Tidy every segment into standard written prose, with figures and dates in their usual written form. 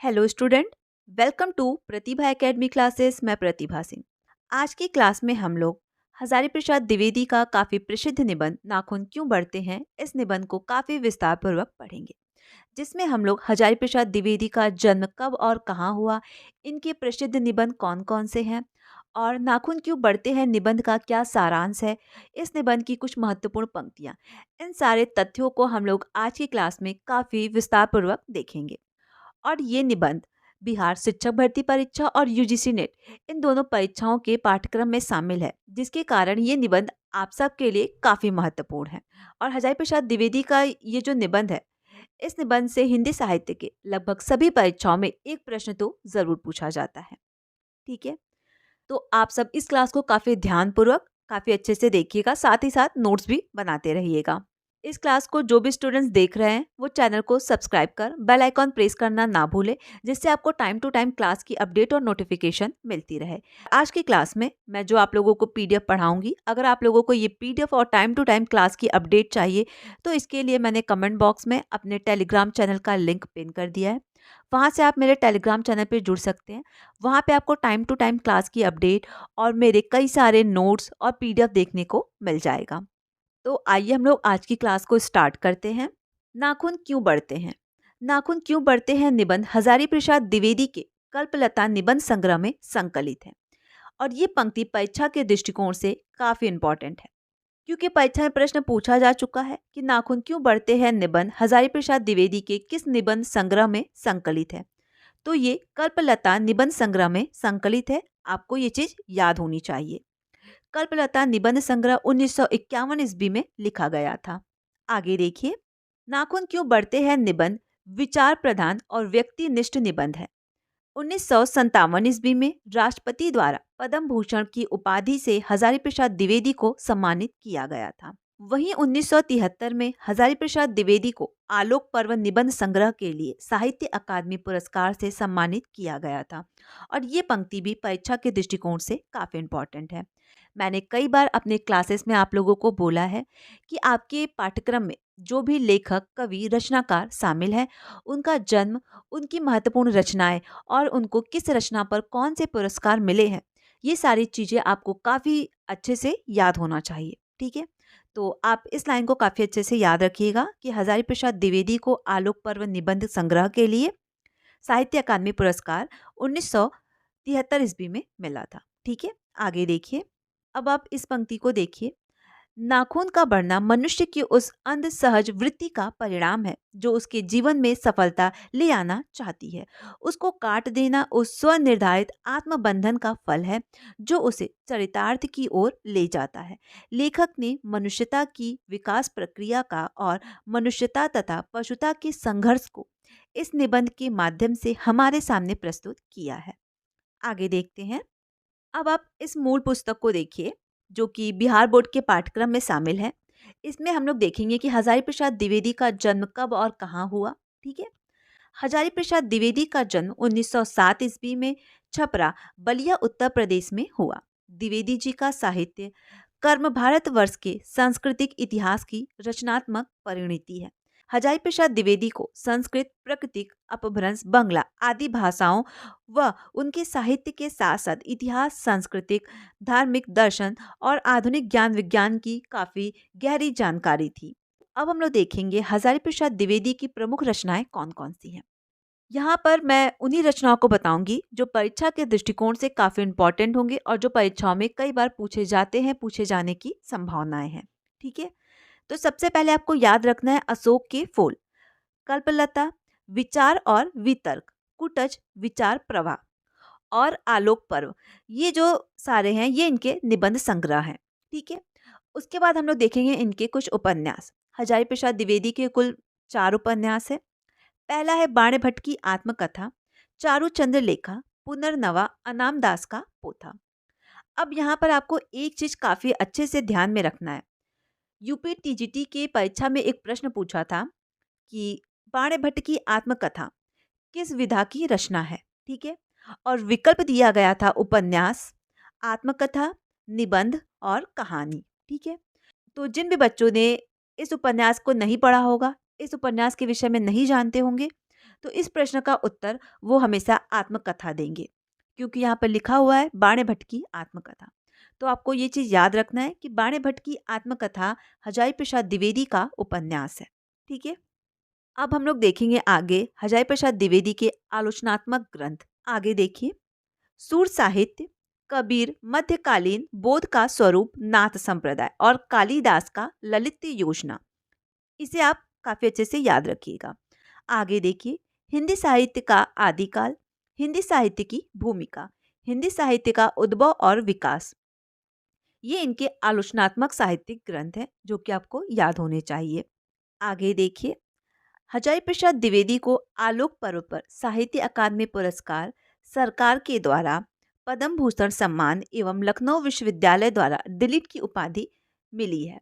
Hello student. Welcome to Pratibha academy classes. मैं प्रतिभा सिंह। आज की क्लास में हम लोग हजारी प्रसाद द्विवेदी का काफ़ी प्रसिद्ध निबंध नाखून क्यों बढ़ते हैं, इस निबंध को काफ़ी विस्तार पूर्वक पढ़ेंगे, जिसमें हम लोग हजारी प्रसाद द्विवेदी का जन्म कब और कहाँ हुआ, इनके प्रसिद्ध निबंध कौन कौन से हैं और नाखून क्यों बढ़ते हैं निबंध का क्या सारांश है, इस निबंध की कुछ महत्वपूर्ण पंक्तियाँ, इन सारे तथ्यों को हम लोग आज की क्लास में काफ़ी विस्तार पूर्वक देखेंगे। और ये निबंध बिहार शिक्षक भर्ती परीक्षा और यूजीसी नेट, इन दोनों परीक्षाओं के पाठ्यक्रम में शामिल है, जिसके कारण ये निबंध आप सबके लिए काफी महत्वपूर्ण है। और हजारी प्रसाद द्विवेदी का ये जो निबंध है, इस निबंध से हिंदी साहित्य के लगभग सभी परीक्षाओं में एक प्रश्न तो जरूर पूछा जाता है। ठीक है, तो आप सब इस क्लास को काफी ध्यानपूर्वक काफी अच्छे से देखिएगा, साथ ही साथ नोट्स भी बनाते रहिएगा। इस क्लास को जो भी स्टूडेंट्स देख रहे हैं वो चैनल को सब्सक्राइब कर बेल आइकॉन प्रेस करना ना भूले, जिससे आपको टाइम टू टाइम क्लास की अपडेट और नोटिफिकेशन मिलती रहे। आज की क्लास में मैं जो आप लोगों को पीडीएफ पढ़ाऊंगी, अगर आप लोगों को ये पीडीएफ और टाइम टू टाइम क्लास की अपडेट चाहिए तो इसके लिए मैंने कमेंट बॉक्स में अपने टेलीग्राम चैनल का लिंक पिन कर दिया है। वहाँ से आप मेरे टेलीग्राम चैनल पर जुड़ सकते हैं। वहाँ पे आपको टाइम टू टाइम क्लास की अपडेट और मेरे कई सारे नोट्स और पीडीएफ देखने को मिल जाएगा। तो आइए हम लोग आज की क्लास को स्टार्ट करते हैं। नाखून क्यों बढ़ते हैं? नाखून क्यों बढ़ते हैं निबंध हजारी प्रसाद द्विवेदी के कल्पलता निबंध संग्रह में संकलित है। और ये पंक्ति परीक्षा के दृष्टिकोण से काफी इंपॉर्टेंट है, क्योंकि परीक्षा में प्रश्न पूछा जा चुका है कि नाखून क्यों बढ़ते हैं निबंध हजारी प्रसाद द्विवेदी के किस निबंध संग्रह में संकलित है। तो ये कल्पलता निबंध संग्रह में संकलित है, आपको ये चीज याद होनी चाहिए। कल्पलता निबंध संग्रह 1951 ईस्वी में लिखा गया था। आगे देखिए, नाखून क्यों बढ़ते हैं निबंध विचार प्रधान और व्यक्तिनिष्ठ निबंध है। 1957 ईस्वी में राष्ट्रपति द्वारा पद्म भूषण की उपाधि से हजारी प्रसाद द्विवेदी को सम्मानित किया गया था। वहीं 1973 में हजारी प्रसाद द्विवेदी को आलोक पर्व निबंध संग्रह के लिए साहित्य अकादमी पुरस्कार से सम्मानित किया गया था। और ये पंक्ति भी परीक्षा के दृष्टिकोण से काफी इम्पोर्टेंट है। मैंने कई बार अपने क्लासेस में आप लोगों को बोला है कि आपके पाठ्यक्रम में जो भी लेखक, कवि, रचनाकार शामिल है, उनका जन्म, उनकी महत्वपूर्ण रचनाएं और उनको किस रचना पर कौन से पुरस्कार मिले हैं, ये सारी चीजें आपको काफी अच्छे से याद होना चाहिए। ठीक है, तो आप इस लाइन को काफी अच्छे से याद रखिएगा कि हजारी प्रसाद द्विवेदी को आलोक पर्व निबंध संग्रह के लिए साहित्य अकादमी पुरस्कार 1973 ईस्वी में मिला था। ठीक है, आगे देखिए। अब आप इस पंक्ति को देखिए, नाखून का बढ़ना मनुष्य की उस अंध सहज वृत्ति का परिणाम है जो उसके जीवन में सफलता ले आना चाहती है। उसको काट देना उस स्वनिर्धारित आत्मबंधन का फल है जो उसे चरितार्थ की ओर ले जाता है। लेखक ने मनुष्यता की विकास प्रक्रिया का और मनुष्यता तथा पशुता के संघर्ष को इस निबंध के माध्यम से हमारे सामने प्रस्तुत किया है। आगे देखते हैं। अब आप इस मूल पुस्तक को देखिए, जो कि बिहार बोर्ड के पाठ्यक्रम में शामिल है। इसमें हम लोग देखेंगे कि हजारी प्रसाद द्विवेदी का जन्म कब और कहाँ हुआ। ठीक है, हजारी प्रसाद द्विवेदी का जन्म 1907 ईस्वी में छपरा, बलिया, उत्तर प्रदेश में हुआ। द्विवेदी जी का साहित्य कर्म भारतवर्ष के सांस्कृतिक इतिहास की रचनात्मक परिणति है। हजारी प्रसाद द्विवेदी को संस्कृत, प्राकृतिक, अपभ्रंश, बंगला आदि भाषाओं व उनके साहित्य के साथ साथ इतिहास, सांस्कृतिक, धार्मिक, दर्शन और आधुनिक ज्ञान विज्ञान की काफी गहरी जानकारी थी। अब हम लोग देखेंगे हजारी प्रसाद द्विवेदी की प्रमुख रचनाएं कौन कौन सी हैं। यहाँ पर मैं उन्हीं रचनाओं को बताऊंगी जो परीक्षा के दृष्टिकोण से काफी इंपॉर्टेंट होंगे और जो परीक्षाओं में कई बार पूछे जाते हैं, पूछे जाने की संभावनाएं हैं। ठीक है, तो सबसे पहले आपको याद रखना है अशोक के फूल, कल्पलता, विचार और वितर्क, कुटज, विचार प्रवाह और आलोक पर्व। ये जो सारे हैं ये इनके निबंध संग्रह हैं। ठीक है, उसके बाद हम लोग देखेंगे इनके कुछ उपन्यास। हजारी प्रसाद द्विवेदी के कुल 4 उपन्यास है। पहला है बाण भट्ट की आत्मकथा, चारू चंद्र लेखा, पुनर्नवा, अनाम दास का पोथा। अब यहाँ पर आपको एक चीज काफी अच्छे से ध्यान में रखना है। यूपी टीजीटी के परीक्षा में एक प्रश्न पूछा था कि बाण भट्ट की आत्मकथा किस विधा की रचना है। ठीक है, और विकल्प दिया गया था उपन्यास, आत्मकथा, निबंध और कहानी। ठीक है, तो जिन भी बच्चों ने इस उपन्यास को नहीं पढ़ा होगा, इस उपन्यास के विषय में नहीं जानते होंगे, तो इस प्रश्न का उत्तर वो हमेशा आत्मकथा देंगे, क्योंकि यहाँ पर लिखा हुआ है बाणे भट्ट की आत्मकथा। तो आपको ये चीज़ याद रखना है कि बाणे भट्ट की आत्मकथा हजारी प्रसाद द्विवेदी का उपन्यास है। ठीक है, अब हम लोग देखेंगे आगे हजारी प्रसाद द्विवेदी के आलोचनात्मक ग्रंथ। आगे देखिए, सूर साहित्य, कबीर, मध्यकालीन बोध का स्वरूप, नाथ संप्रदाय और कालिदास का ललित योजना, इसे आप काफी अच्छे से याद रखिएगा। आगे देखिए, हिंदी साहित्य का आदिकाल, हिंदी साहित्य की भूमिका, हिंदी साहित्य का उद्भव और विकास, ये इनके आलोचनात्मक साहित्यिक ग्रंथ हैं जो कि आपको याद होने चाहिए। आगे देखिए, हजारी प्रसाद द्विवेदी को आलोक पर्व पर साहित्य अकादमी पुरस्कार, सरकार के द्वारा पद्म भूषण सम्मान एवं लखनऊ विश्वविद्यालय द्वारा दिलीट की उपाधि मिली है।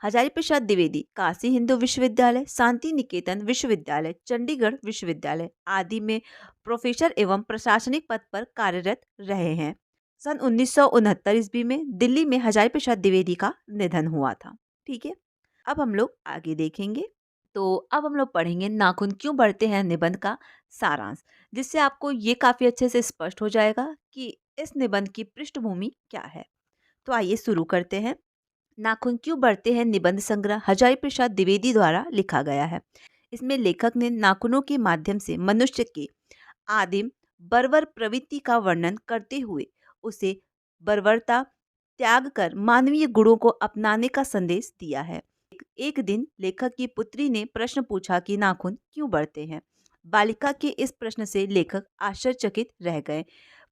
हजारी प्रसाद द्विवेदी काशी हिंदू विश्वविद्यालय, शांति निकेतन विश्वविद्यालय, चंडीगढ़ विश्वविद्यालय आदि में प्रोफेसर एवं प्रशासनिक पद पर कार्यरत रहे हैं। सन 1969 ईस्वी में दिल्ली में हजारी प्रसाद द्विवेदी का निधन हुआ था। ठीक है, अब हम लोग आगे देखेंगे। तो अब हम लोग पढ़ेंगे नाखून क्यों बढ़ते हैं निबंध का सारांश, जिससे आपको ये काफी अच्छे से स्पष्ट हो जाएगा कि इस निबंध की पृष्ठभूमि क्या है। तो आइए शुरू करते हैं। नाखून क्यों बढ़ते हैं निबंध संग्रह हजारी प्रसाद द्विवेदी द्वारा लिखा गया है। इसमें लेखक ने नाखूनों के माध्यम से मनुष्य के आदिम बर्बर प्रवृत्ति का वर्णन करते हुए उसे बर्बरता त्याग कर मानवीय गुणों को अपनाने का संदेश दिया है। एक दिन लेखक की पुत्री ने प्रश्न पूछा कि नाखून क्यों बढ़ते हैं। बालिका के इस प्रश्न से लेखक आश्चर्यचकित रह गए।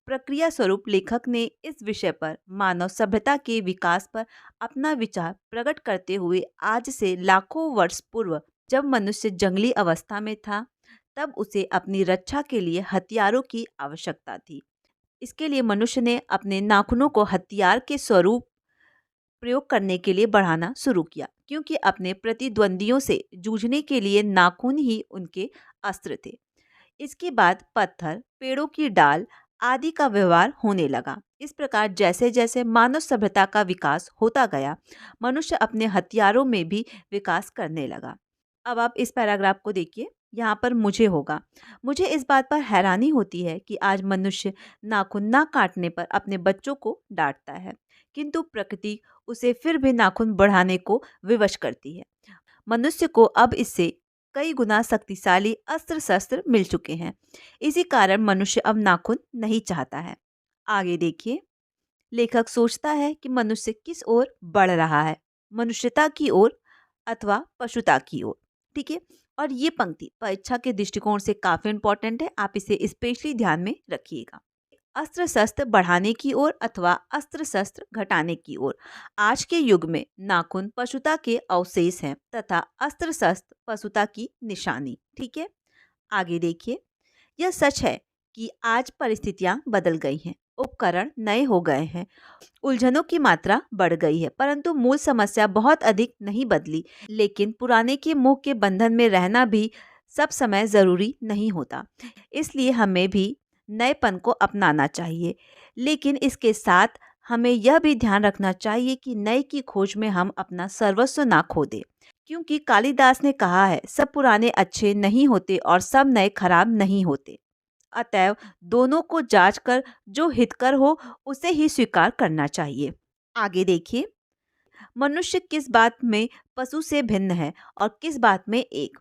प्रक्रिया स्वरूप लेखक ने इस विषय पर मानव सभ्यता के विकास पर अपना विचार प्रकट करते हुए आज से लाखों वर्ष पूर्व जब मनुष्य जंगली अवस्था में था तब उसे अपनी रक्षा के लिए हथियारों की आवश्यकता थी। इसके लिए मनुष्य ने अपने नाखूनों को हथियार के स्वरूप प्रयोग करने के लिए बढ़ाना शुरू किया, क्योंकि अपने प्रतिद्वंदियों से जूझने के लिए नाखून ही उनके अस्त्र थे। इसके बाद पत्थर, पेड़ों की डाल आदि का व्यवहार होने लगा। इस प्रकार जैसे जैसे मानव सभ्यता का विकास होता गया, मनुष्य अपने हथियारों में भी विकास करने लगा। अब आप इस पैराग्राफ को देखिए, यहाँ पर मुझे होगा। मुझे इस बात पर हैरानी होती है कि आज मनुष्य नाखून ना काटने पर अपने बच्चों को डांटता है, किंतु प्रकृति उसे फिर भी नाखून बढ़ाने को विवश करती है। मनुष्य को अब इससे कई गुना शक्तिशाली अस्त्र शस्त्र मिल चुके हैं। इसी कारण मनुष्य अब नाखून नहीं चाहता है। आगे देखिए, लेखक सोचता है कि मनुष्य किस ओर बढ़ रहा है, मनुष्यता की ओर अथवा पशुता की ओर। ठीक है, और ये पंक्ति परीक्षा के दृष्टिकोण से काफी इंपॉर्टेंट है, आप इसे स्पेशली ध्यान में रखिएगा। अस्त्र शस्त्र बढ़ाने की ओर अथवा अस्त्र शस्त्र घटाने की ओर। आज के युग में नाखून पशुता के अवशेष हैं तथा अस्त्र शस्त्र पशुता की निशानी। ठीक है, आगे देखिए, यह सच है कि आज परिस्थितियां बदल गई हैं, उपकरण नए हो गए हैं, उलझनों की मात्रा बढ़ गई है, परंतु मूल समस्या बहुत अधिक नहीं बदली। लेकिन पुराने के मोह के बंधन में रहना भी सब समय जरूरी नहीं होता। इसलिए हमें भी नएपन को अपनाना चाहिए, लेकिन इसके साथ हमें यह भी ध्यान रखना चाहिए कि नए की खोज में हम अपना सर्वस्व ना खो दें, क्योंकि कालिदास ने कहा है, सब पुराने अच्छे नहीं होते और सब नए खराब नहीं होते। अतएव दोनों को जांच कर जो हितकर हो उसे ही स्वीकार करना चाहिए। आगे देखिए, मनुष्य किस बात में पशु से भिन्न है और किस बात में एक।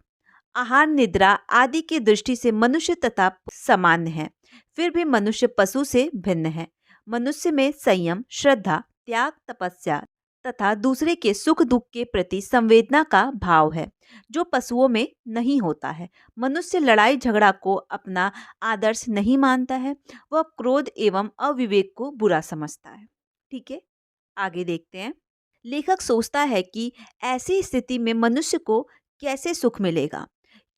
आहार, निद्रा आदि की दृष्टि से मनुष्य तथा सामान्य है, फिर भी मनुष्य पशु से भिन्न है। मनुष्य में संयम, श्रद्धा, त्याग, तपस्या तथा दूसरे के सुख दुख के प्रति संवेदना का भाव है, जो पशुओं में नहीं होता है। मनुष्य लड़ाई झगड़ा को अपना आदर्श नहीं मानता है, वह क्रोध एवं अविवेक को बुरा समझता है। ठीक है, आगे देखते हैं। लेखक सोचता है कि ऐसी स्थिति में मनुष्य को कैसे सुख मिलेगा,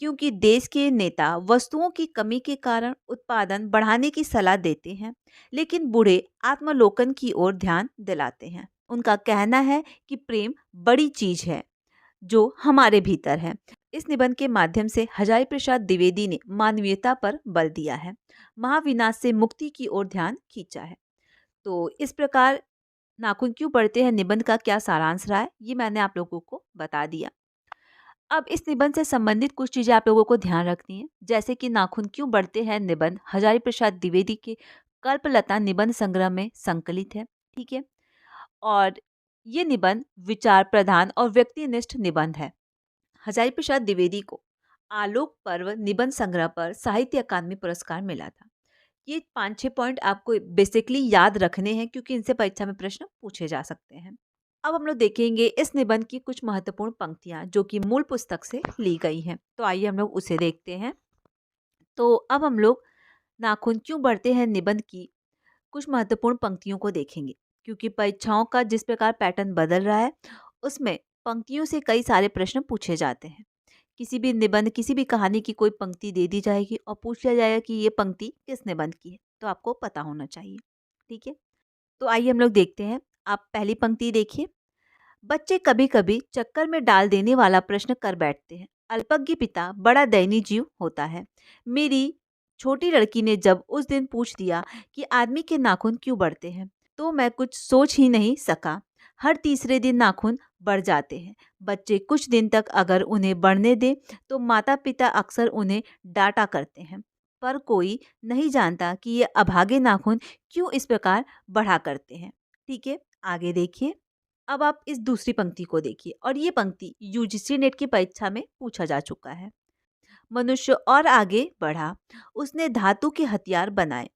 क्योंकि देश के नेता वस्तुओं की कमी के कारण उत्पादन बढ़ाने की सलाह देते हैं, लेकिन बूढ़े आत्मलोकन की ओर ध्यान दिलाते हैं। उनका कहना है कि प्रेम बड़ी चीज है जो हमारे भीतर है। इस निबंध के माध्यम से हजारी प्रसाद द्विवेदी ने मानवीयता पर बल दिया है, महाविनाश से मुक्ति की ओर ध्यान खींचा है। तो इस प्रकार नाखून क्यों बढ़ते हैं निबंध का क्या सारांश रहा है, ये मैंने आप लोगों को बता दिया। अब इस निबंध से संबंधित कुछ चीजें आप लोगों को ध्यान रखनी है, जैसे कि नाखून क्यों बढ़ते हैं निबंध हजारी प्रसाद द्विवेदी के कल्पलता निबंध संग्रह में संकलित है। ठीक है। और ये निबंध विचार प्रधान और व्यक्तिनिष्ठ निबंध है। हजारी प्रसाद द्विवेदी को आलोक पर्व निबंध संग्रह पर साहित्य अकादमी पुरस्कार मिला था। ये 5-6 पॉइंट आपको बेसिकली याद रखने हैं, क्योंकि इनसे परीक्षा में प्रश्न पूछे जा सकते हैं। अब हम लोग देखेंगे इस निबंध की कुछ महत्वपूर्ण पंक्तियां जो कि मूल पुस्तक से ली गई हैं। तो आइए हम लोग उसे देखते हैं। तो अब हम लोग नाखून क्यों बढ़ते हैं निबंध की कुछ महत्वपूर्ण पंक्तियों को देखेंगे, क्योंकि परीक्षाओं का जिस प्रकार पैटर्न बदल रहा है उसमें पंक्तियों से कई सारे प्रश्न पूछे जाते हैं। किसी भी निबंध, किसी भी कहानी की कोई पंक्ति दे दी जाएगी और पूछ लिया जाएगा कि ये पंक्ति किस निबंध की है, तो आपको पता होना चाहिए। ठीक है। तो आइए हम लोग देखते हैं। आप पहली पंक्ति देखिए। बच्चे कभी कभी चक्कर में डाल देने वाला प्रश्न कर बैठते हैं। अल्पज्ञ पिता बड़ा दयनीय जीव होता है। मेरी छोटी लड़की ने जब उस दिन पूछ दिया कि आदमी के नाखून क्यों बढ़ते हैं, तो मैं कुछ सोच ही नहीं सका। हर तीसरे दिन नाखून बढ़ जाते हैं। बच्चे कुछ दिन तक अगर उन्हें बढ़ने दें तो माता पिता अक्सर उन्हें डांटा करते हैं, पर कोई नहीं जानता कि ये अभागे नाखून क्यों इस प्रकार बढ़ा करते हैं। ठीक है, आगे देखिए। अब आप इस दूसरी पंक्ति को देखिए, और ये पंक्ति यूजीसी नेट की परीक्षा में पूछा जा चुका है। मनुष्य और आगे बढ़ा, उसने धातु के हथियार बनाए।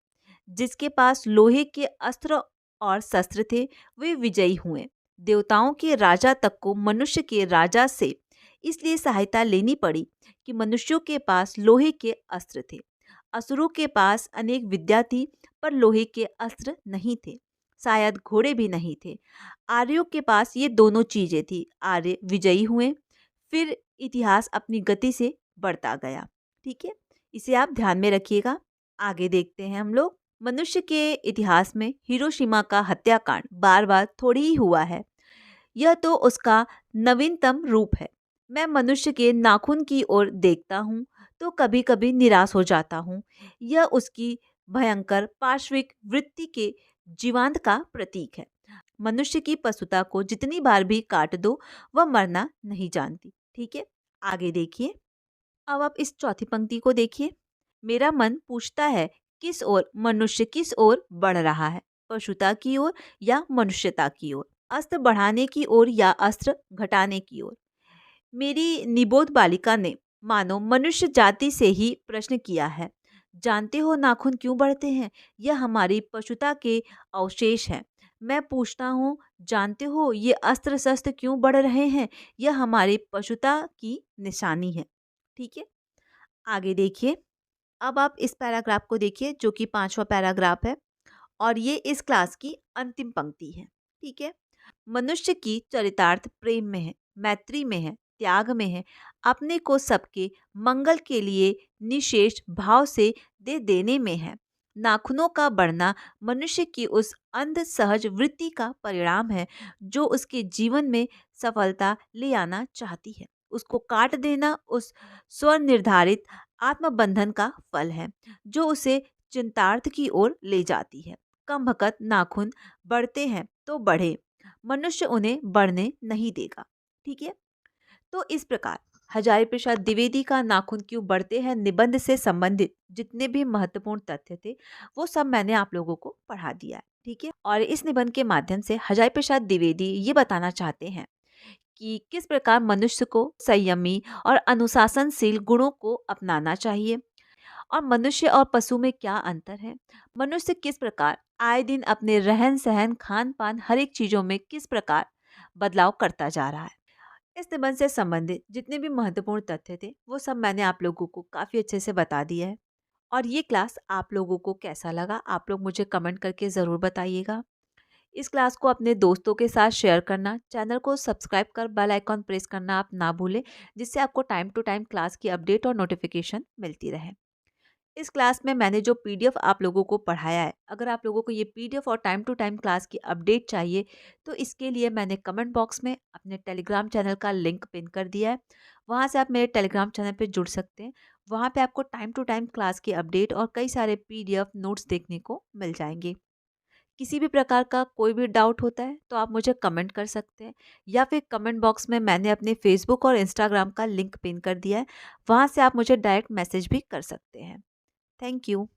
जिसके पास लोहे के अस्त्र और शस्त्र थे वे विजयी हुए। देवताओं के राजा तक को मनुष्य के राजा से इसलिए सहायता लेनी पड़ी कि मनुष्यों के पास लोहे के अस्त्र थे। असुरों के पास अनेक विद्या थी, पर लोहे के अस्त्र नहीं थे, शायद घोड़े भी नहीं थे। आर्यों के पास ये दोनों चीजें थी। आर्य विजयी हुए, फिर इतिहास अपनी गति से बढ़ता गया। ठीक है, इसे आप ध्यान में रखिएगा। आगे देखते हैं हम लोग। मनुष्य के इतिहास में हिरोशिमा का हत्याकांड बार बार थोड़ी ही हुआ है। यह तो उसका नवीनतम रूप है। मैं मनुष्य के नाखून की ओर देखता हूँ तो कभी कभी निराश हो जाता हूँ। यह उसकी भयंकर पार्श्विक वृत्ति के जीवांत का प्रतीक है। मनुष्य की पशुता को जितनी बार भी काट दो वह मरना नहीं जानती। ठीक है, आगे देखिए। अब आप इस चौथी पंक्ति को देखिए। मेरा मन पूछता है किस ओर मनुष्य किस ओर बढ़ रहा है, पशुता की ओर या मनुष्यता की ओर, अस्त्र बढ़ाने की ओर या अस्त्र घटाने की ओर। मेरी निबोध बालिका ने मानो मनुष्य जाति से ही प्रश्न किया है। जानते हो नाखून क्यों बढ़ते हैं? यह हमारी पशुता के अवशेष हैं। मैं पूछता हूँ, जानते हो ये अस्त्र शस्त्र क्यों बढ़ रहे हैं? यह हमारी पशुता की निशानी है। ठीक है, आगे देखिए। अब आप इस पैराग्राफ को देखिए जो कि 5वां पैराग्राफ है, और ये इस क्लास की अंतिम पंक्ति है। ठीक है। मनुष्य की चरितार्थ प्रेम में है, मैत्री में है, त्याग में है, अपने को सबके मंगल के लिए निशेष भाव से दे देने में है। नाखूनों का बढ़ना मनुष्य की उस अंध सहज वृत्ति का परिणाम है जो उसके जीवन में सफलता ले आना चाहती है। उसको काट देना उस स्वनिर्धारित आत्मबंधन का फल है जो उसे चिंतार्थ की ओर ले जाती है। कम भकत नाखून बढ़ते हैं तो बढ़े, मनुष्य उन्हें बढ़ने नहीं देगा। ठीक है, तो इस प्रकार हजारी प्रसाद द्विवेदी का नाखून क्यों बढ़ते हैं निबंध से संबंधित जितने भी महत्वपूर्ण तथ्य थे वो सब मैंने आप लोगों को पढ़ा दिया है। ठीक है, और इस निबंध के माध्यम से हजारी प्रसाद द्विवेदी ये बताना चाहते हैं कि किस प्रकार मनुष्य को संयमी और अनुशासनशील गुणों को अपनाना चाहिए, और मनुष्य और पशु में क्या अंतर है। मनुष्य किस प्रकार आए दिन अपने रहन सहन खान पान हर एक चीजों में किस प्रकार बदलाव करता जा रहा है। इस निबंध से संबंधित जितने भी महत्वपूर्ण तथ्य थे वो सब मैंने आप लोगों को काफी अच्छे से बता दिया है। और ये क्लास आप लोगों को कैसा लगा आप लोग मुझे कमेंट करके ज़रूर बताइएगा। इस क्लास को अपने दोस्तों के साथ शेयर करना, चैनल को सब्सक्राइब कर बेल आइकॉन प्रेस करना आप ना भूलें, जिससे आपको टाइम टू टाइम क्लास की अपडेट और नोटिफिकेशन मिलती रहे। इस क्लास में मैंने जो पीडीएफ आप लोगों को पढ़ाया है, अगर आप लोगों को ये पीडीएफ और टाइम टू टाइम क्लास की अपडेट चाहिए तो इसके लिए मैंने कमेंट बॉक्स में अपने टेलीग्राम चैनल का लिंक पिन कर दिया है। वहाँ से आप मेरे टेलीग्राम चैनल पे जुड़ सकते हैं। वहाँ पे आपको टाइम टू टाइम क्लास की अपडेट और कई सारे पीडीएफ नोट्स देखने को मिल जाएंगे। किसी भी प्रकार का कोई भी डाउट होता है तो आप मुझे कमेंट कर सकते हैं, या फिर कमेंट बॉक्स में मैंने अपने फेसबुक और इंस्टाग्राम का लिंक पिन कर दिया है, वहाँ से आप मुझे डायरेक्ट मैसेज भी कर सकते हैं। Thank you.